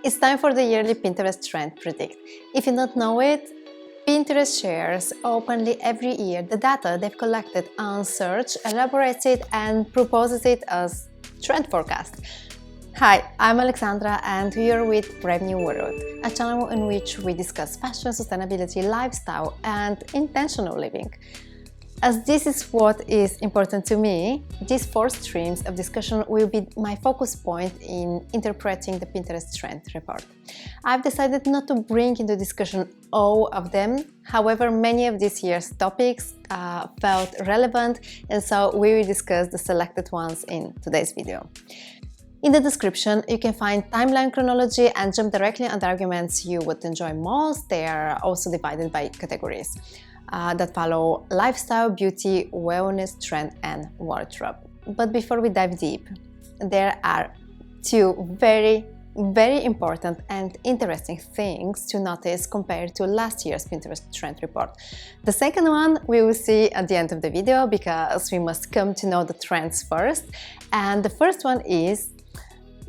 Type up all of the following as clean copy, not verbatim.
It's time for the yearly Pinterest Trend Predict. If you don't know it, Pinterest shares openly every year the data they've collected on search, elaborates it, and proposes it as trend forecast. Hi, I'm Alexandra and we are with Brave New World, a channel in which we discuss fashion, sustainability, lifestyle, and intentional living. As this is what is important to me, these 4 streams of discussion will be my focus point in interpreting the Pinterest Trend Report. I've decided not to bring into discussion all of them, however, many of this year's topics felt relevant, and so we will discuss the selected ones in today's video. In the description, you can find timeline chronology and jump directly on the arguments you would enjoy most. They are also divided by categories that follow lifestyle, beauty, wellness, trend, and wardrobe. But before we dive deep, there are 2 very important and interesting things to notice compared to last year's Pinterest Trend Report. The second one we will see at the end of the video because we must come to know the trends first. And the first one is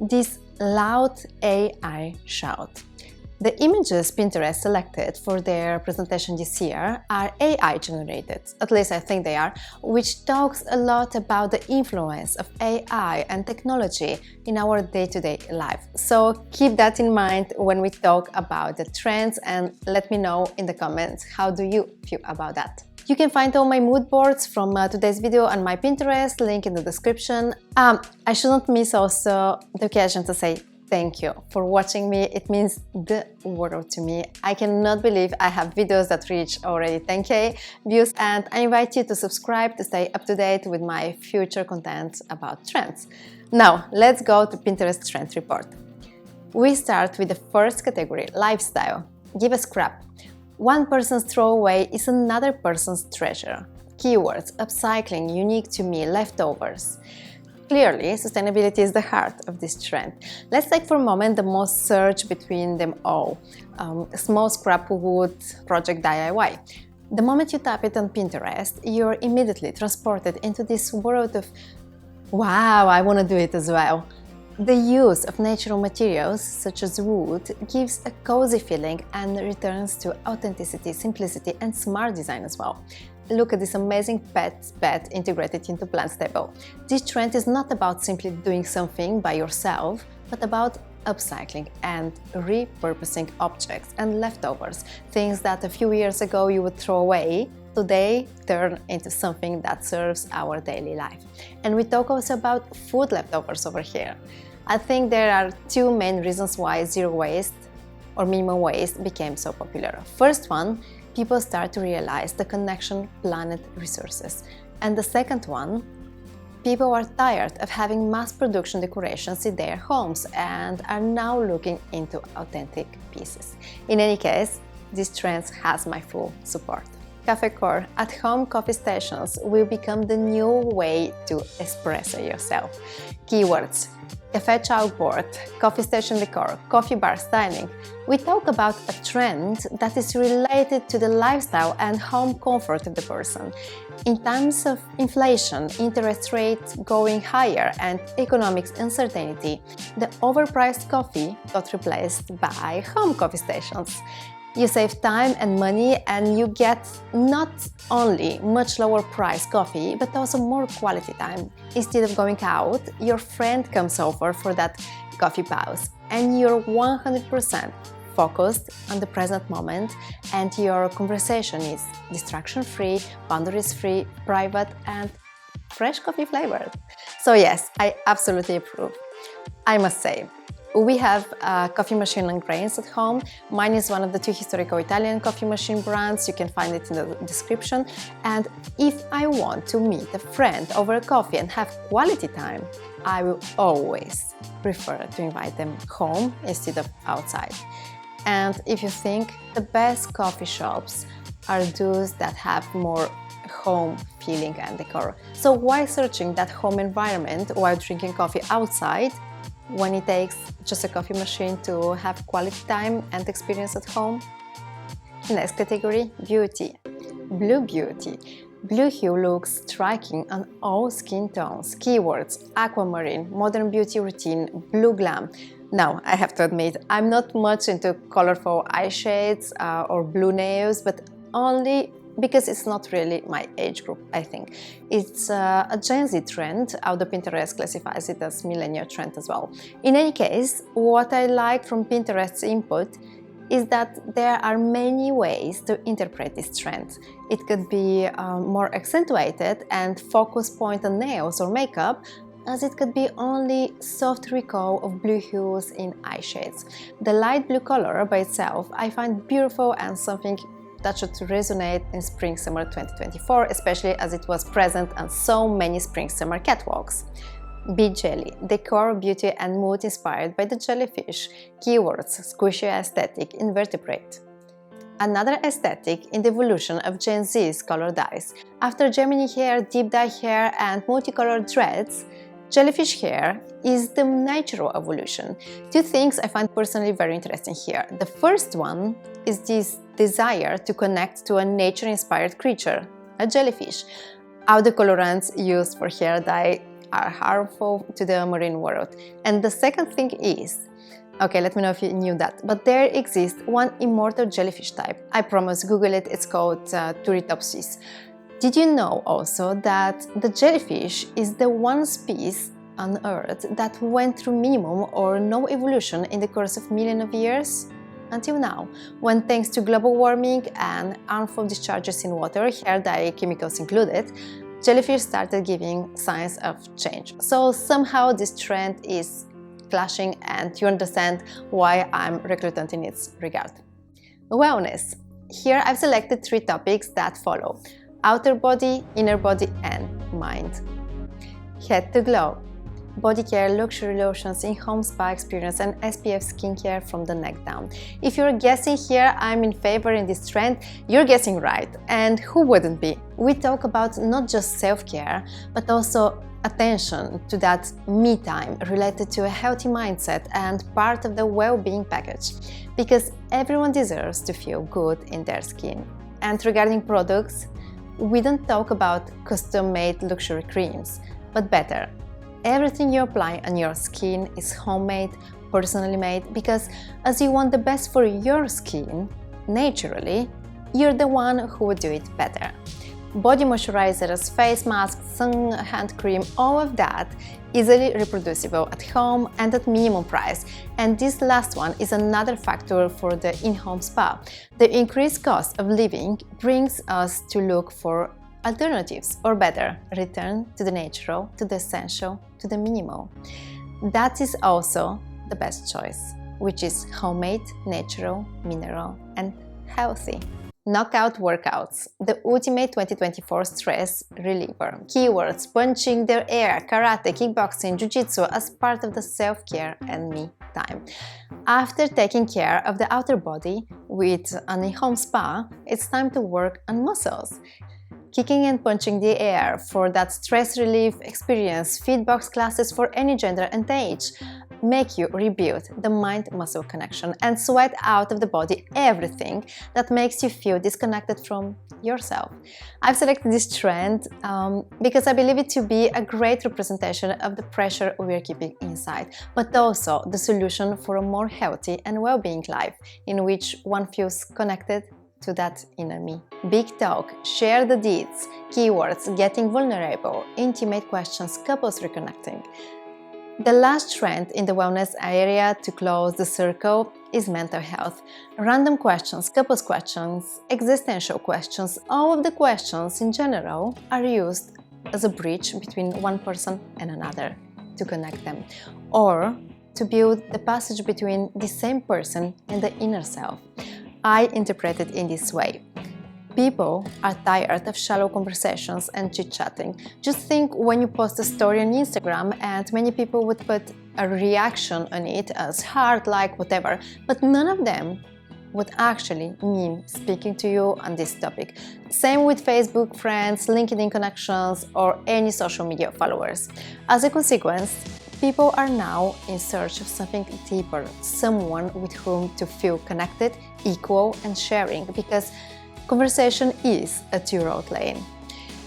this loud AI shout. The images Pinterest selected for their presentation this year are AI generated, at least I think they are, which talks a lot about the influence of AI and technology in our day-to-day life. So keep that in mind when we talk about the trends and let me know in the comments how do you feel about that. You can find all my mood boards from today's video on my Pinterest, link in the description. I shouldn't miss also the occasion to say thank you for watching me. It means the world to me. I cannot believe I have videos that reach already 10k views, and I invite you to subscribe to stay up to date with my future content about trends. Now, let's go to Pinterest Trend Report. We start with the first category, lifestyle. Give a scrap. One person's throwaway is another person's treasure. Keywords, upcycling, unique to me, leftovers. Clearly, sustainability is the heart of this trend. Let's take for a moment the most searched between them all. Small scrap wood project DIY. The moment you tap it on Pinterest, you're immediately transported into this world of, wow, I want to do it as well. The use of natural materials, such as wood, gives a cozy feeling and returns to authenticity, simplicity, and smart design as well. Look at this amazing pet bed integrated into plant table. This trend is not about simply doing something by yourself, but about upcycling and repurposing objects and leftovers. Things that a few years ago you would throw away, today turn into something that serves our daily life. And we talk also about food leftovers over here. I think there are 2 main reasons why zero waste or minimal waste became so popular. First one, people start to realize the connection planet-resources. And the second one, people are tired of having mass production decorations in their homes and are now looking into authentic pieces. In any case, this trend has my full support. Cafécore, at-home coffee stations will become the new way to espresso yourself. Keywords: cafe chalkboard, coffee station decor, coffee bar styling. We talk about a trend that is related to the lifestyle and home comfort of the person. In times of inflation, interest rates going higher, and economic uncertainty, the overpriced coffee got replaced by home coffee stations. You save time and money, and you get not only much lower price coffee, but also more quality time. Instead of going out, your friend comes over for that coffee pause, and you're 100% focused on the present moment, and your conversation is distraction-free, boundaries-free, private, and fresh coffee flavored. So yes, I absolutely approve. I must say, we have a coffee machine and grains at home. Mine is one of the 2 historical Italian coffee machine brands. You can find it in the description. And if I want to meet a friend over a coffee and have quality time, I will always prefer to invite them home instead of outside. And if you think the best coffee shops are those that have more home feeling and decor. So why searching that home environment while drinking coffee outside when it takes just a coffee machine to have quality time and experience at home? Next category, beauty. Blue beauty. Blue hue looks striking on all skin tones. Keywords: aquamarine, modern beauty routine, blue glam. Now, I have to admit, I'm not much into colorful eye shades or blue nails, but only because it's not really my age group, I think. It's a Gen Z trend, although Pinterest classifies it as millennial trend as well. In any case, what I like from Pinterest's input is that there are many ways to interpret this trend. It could be more accentuated and focus point on nails or makeup, as it could be only soft recall of blue hues in eye shades. The light blue color by itself I find beautiful and something that should resonate in Spring-Summer 2024, especially as it was present on so many Spring-Summer catwalks. Be jelly, decor, beauty and mood inspired by the jellyfish. Keywords: squishy aesthetic, invertebrate. Another aesthetic in the evolution of Gen Z's color dyes. After Gemini hair, deep dye hair and multicolored dreads, jellyfish hair is the natural evolution. Two things I find personally very interesting here. The first one is this desire to connect to a nature-inspired creature, a jellyfish. How the colorants used for hair dye are harmful to the marine world. And the second thing is, okay, let me know if you knew that, but there exists one immortal jellyfish type. I promise, Google it, it's called Turritopsis. Did you know also that the jellyfish is the one species on Earth that went through minimum or no evolution in the course of millions of years? Until now, when thanks to global warming and harmful discharges in water, hair dye chemicals included, jellyfish started giving signs of change. So somehow this trend is clashing, and you understand why I'm reluctant in its regard. Wellness. Here I've selected 3 topics that follow: outer body, inner body and mind. Head to glow. Body care, luxury lotions, in-home spa experience and SPF skincare from the neck down. If you're guessing here I'm in favor in this trend, you're guessing right. And who wouldn't be? We talk about not just self-care, but also attention to that me time related to a healthy mindset and part of the well-being package. Because everyone deserves to feel good in their skin. And regarding products, we don't talk about custom-made luxury creams, but better. Everything you apply on your skin is homemade, personally made, because as you want the best for your skin, naturally, you're the one who would do it better. Body moisturizers, face masks, sun hand cream, all of that easily reproducible at home and at minimum price. And this last one is another factor for the in-home spa. The increased cost of living brings us to look for alternatives, or better, return to the natural, to the essential, to the minimal. That is also the best choice, which is homemade, natural, mineral and healthy. Knockout workouts, the ultimate 2024 stress reliever. Keywords: punching the air, karate, kickboxing, jiu-jitsu as part of the self-care and me time. After taking care of the outer body with an in-home spa, it's time to work on muscles. Kicking and punching the air for that stress relief experience, feedbox classes for any gender and age, make you rebuild the mind-muscle connection and sweat out of the body everything that makes you feel disconnected from yourself. I've selected this trend because I believe it to be a great representation of the pressure we are keeping inside, but also the solution for a more healthy and well-being life in which one feels connected to that inner me. Big talk, share the deeds, keywords, getting vulnerable, intimate questions, couples reconnecting. The last trend in the wellness area to close the circle is mental health. Random questions, couples questions, existential questions, all of the questions in general are used as a bridge between one person and another to connect them, or to build the passage between the same person and the inner self. I interpret it in this way. People are tired of shallow conversations and chit-chatting. Just think when you post a story on Instagram and many people would put a reaction on it as heart, like, whatever, but none of them would actually mean speaking to you on this topic. Same with Facebook friends, LinkedIn connections, or any social media followers. As a consequence, people are now in search of something deeper, someone with whom to feel connected, equal and sharing, because conversation is a two-road lane.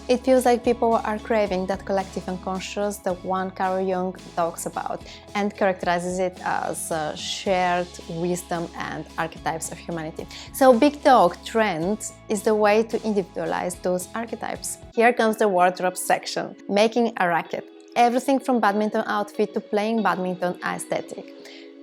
It feels like people are craving that collective unconscious that one Carl Jung talks about and characterizes it as shared wisdom and archetypes of humanity. So Big Dog Trend is the way to individualize those archetypes. Here comes the wardrobe section, making a racket. Everything from badminton outfit to playing badminton aesthetic.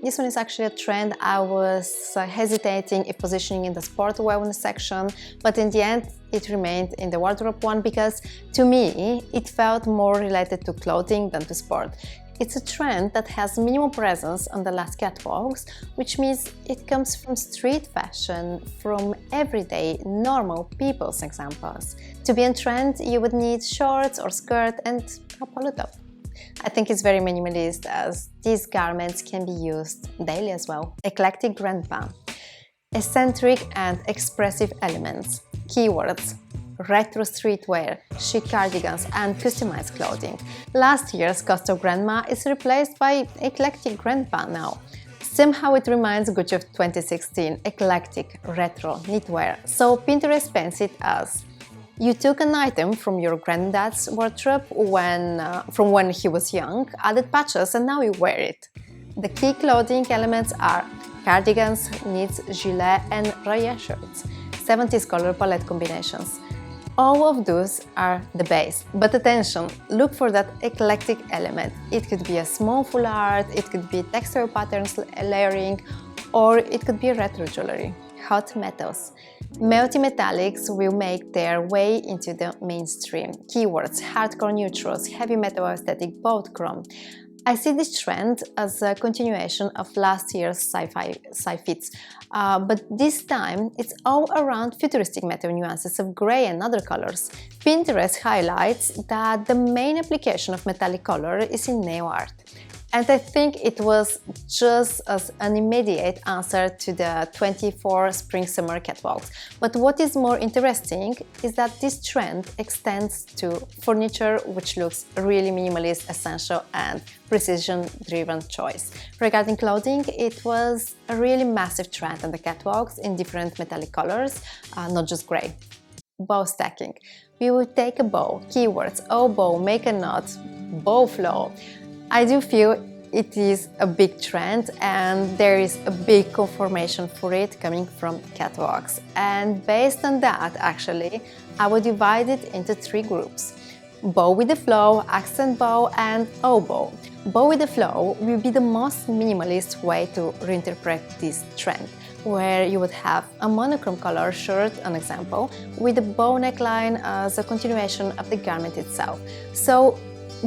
This one is actually a trend I was hesitating if positioning in the sport wellness section, but in the end it remained in the wardrobe one because to me it felt more related to clothing than to sport. It's a trend that has minimal presence on the last catwalks, which means it comes from street fashion, from everyday, normal people's examples. To be on trend, you would need shorts or skirt and a polo top. I think it's very minimalist as these garments can be used daily as well. Eclectic Grandpa. Eccentric and expressive elements. Keywords: retro streetwear, chic cardigans and customized clothing. Last year's Custom Grandma is replaced by Eclectic Grandpa now. Somehow it reminds Gucci of 2016, eclectic, retro, knitwear, so Pinterest paints it as: you took an item from your granddad's wardrobe from when he was young, added patches and now you wear it. The key clothing elements are cardigans, knits, gilet and raya shirts. 70s color palette combinations. All of those are the base, but attention, look for that eclectic element. It could be a small foulard, it could be textile patterns layering, or it could be retro jewelry. Hot metals. Melty metallics will make their way into the mainstream. Keywords: hardcore neutrals, heavy metal aesthetic, bold chrome. I see this trend as a continuation of last year's sci-fi fits, but this time it's all around futuristic metal nuances of grey and other colors. Pinterest highlights that the main application of metallic color is in nail art. And I think it was just as an immediate answer to the 24 spring-summer catwalks. But what is more interesting is that this trend extends to furniture, which looks really minimalist, essential and precision-driven choice. Regarding clothing, it was a really massive trend on the catwalks in different metallic colors, not just grey. Bow stacking. We will take a bow. Keywords: oh bow, make a knot, bow flow. I do feel it is a big trend and there is a big confirmation for it coming from catwalks. And based on that, actually, I would divide it into 3 groups. Bow with the flow, accent bow and oboe. Bow with the flow will be the most minimalist way to reinterpret this trend, where you would have a monochrome color shirt, an example, with a bow neckline as a continuation of the garment itself. So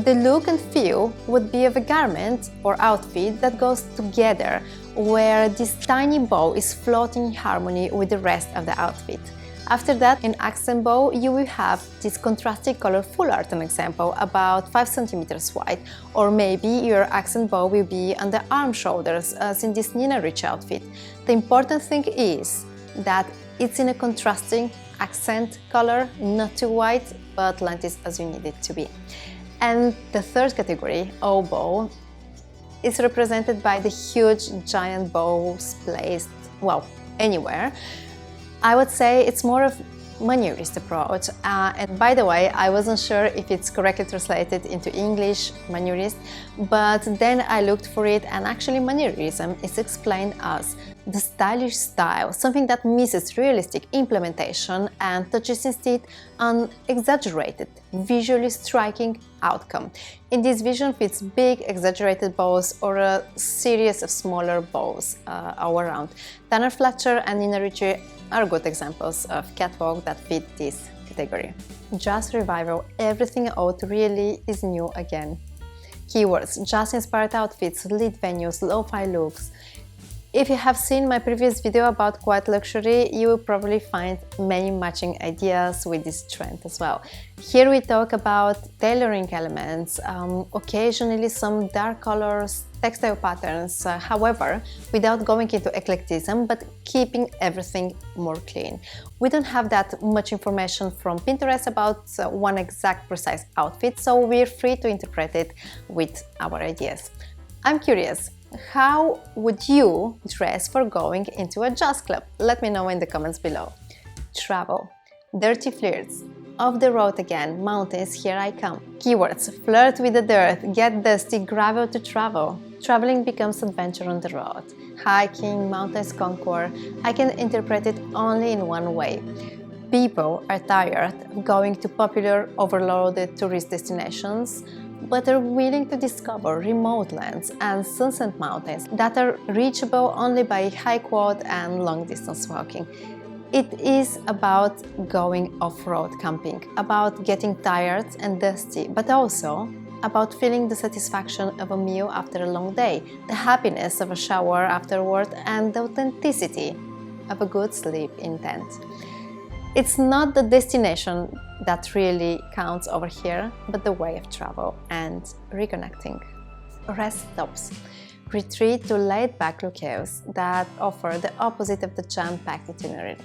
the look and feel would be of a garment or outfit that goes together, where this tiny bow is floating in harmony with the rest of the outfit. After that, in accent bow, you will have this contrasting color foulard, an example, about 5 cm wide, or maybe your accent bow will be on the arm shoulders, as in this Nina Ricci outfit. The important thing is that it's in a contrasting accent color, not too white, but length as you need it to be. And the third category, oboe, is represented by the huge giant bows placed, well, anywhere. I would say it's more of manierist approach. And by the way, I wasn't sure if it's correctly translated into English, manierist, but then I looked for it and actually manierism is explained as the stylish style, something that misses realistic implementation and touches instead on exaggerated, visually striking outcome. In this vision fits big exaggerated bows or a series of smaller bows all around. Tanner Fletcher and Nina Ricci are good examples of catwalk that fit this category. Jazz revival, everything out really is new again. Keywords: jazz-inspired outfits, lit venues, lo-fi looks. If you have seen my previous video about quiet luxury, you will probably find many matching ideas with this trend as well. Here we talk about tailoring elements, occasionally some dark colors, textile patterns, however, without going into eclecticism, but keeping everything more clean. We don't have that much information from Pinterest about one exact precise outfit, so we're free to interpret it with our ideas. I'm curious, how would you dress for going into a jazz club? Let me know in the comments below. Travel. Dirty flirts. Off the road again, mountains, here I come. Keywords: flirt with the dirt, get dusty, gravel to travel. Traveling becomes adventure on the road. Hiking, mountains conquer. I can interpret it only in one way. People are tired of going to popular, overloaded tourist destinations, but are willing to discover remote lands and sunset mountains that are reachable only by high quad and long distance walking. It is about going off-road camping, about getting tired and dusty, but also about feeling the satisfaction of a meal after a long day, the happiness of a shower afterward, and the authenticity of a good sleep in tent. It's not the destination that really counts over here, but the way of travel and reconnecting. Rest stops. Retreat to laid-back locales that offer the opposite of the jam-packed itinerary.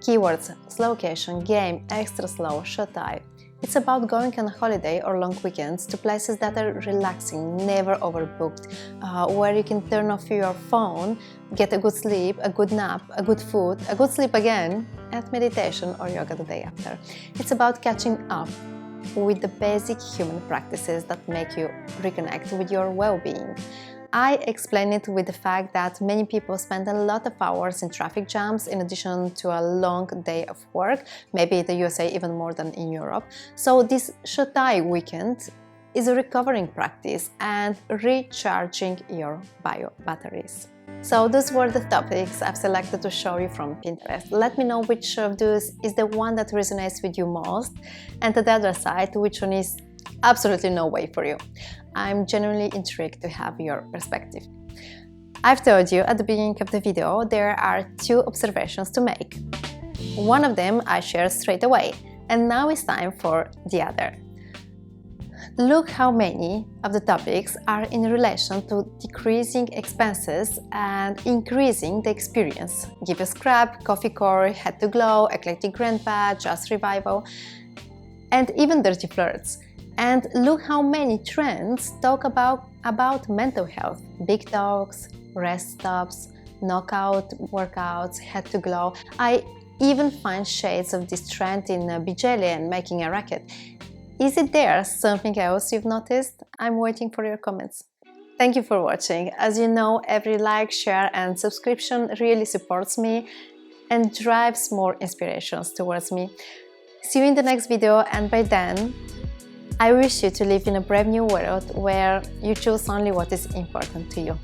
Keywords: slow-cation, game, extra slow, shut-eye. It's about going on a holiday or long weekends to places that are relaxing, never overbooked, where you can turn off your phone, get a good sleep, a good nap, a good food, a good sleep again, and meditation or yoga the day after. It's about catching up with the basic human practices that make you reconnect with your well-being. I explain it with the fact that many people spend a lot of hours in traffic jams in addition to a long day of work, maybe in the USA even more than in Europe. So this shut-eye weekend is a recovering practice and recharging your bio batteries. So those were the topics I've selected to show you from Pinterest. Let me know which of those is the one that resonates with you most, and on the other side, which one is absolutely no way for you. I'm genuinely intrigued to have your perspective. I've told you at the beginning of the video there are two observations to make. One of them I shared straight away, and now it's time for the other. Look how many of the topics are in relation to decreasing expenses and increasing the experience. Give a Scrap, Cafécore, Head to Glow, Eclectic Grandpa, Just Revival, and even Dirty Flirts. And look how many trends talk about mental health. Big talks, rest stops, knockout workouts, Head to Glow. I even find shades of this trend in Bijele and making a racket. Is it there something else you've noticed? I'm waiting for your comments. Thank you for watching. As you know, every like, share and subscription really supports me and drives more inspirations towards me. See you in the next video, and by then, I wish you to live in a brave new world where you choose only what is important to you.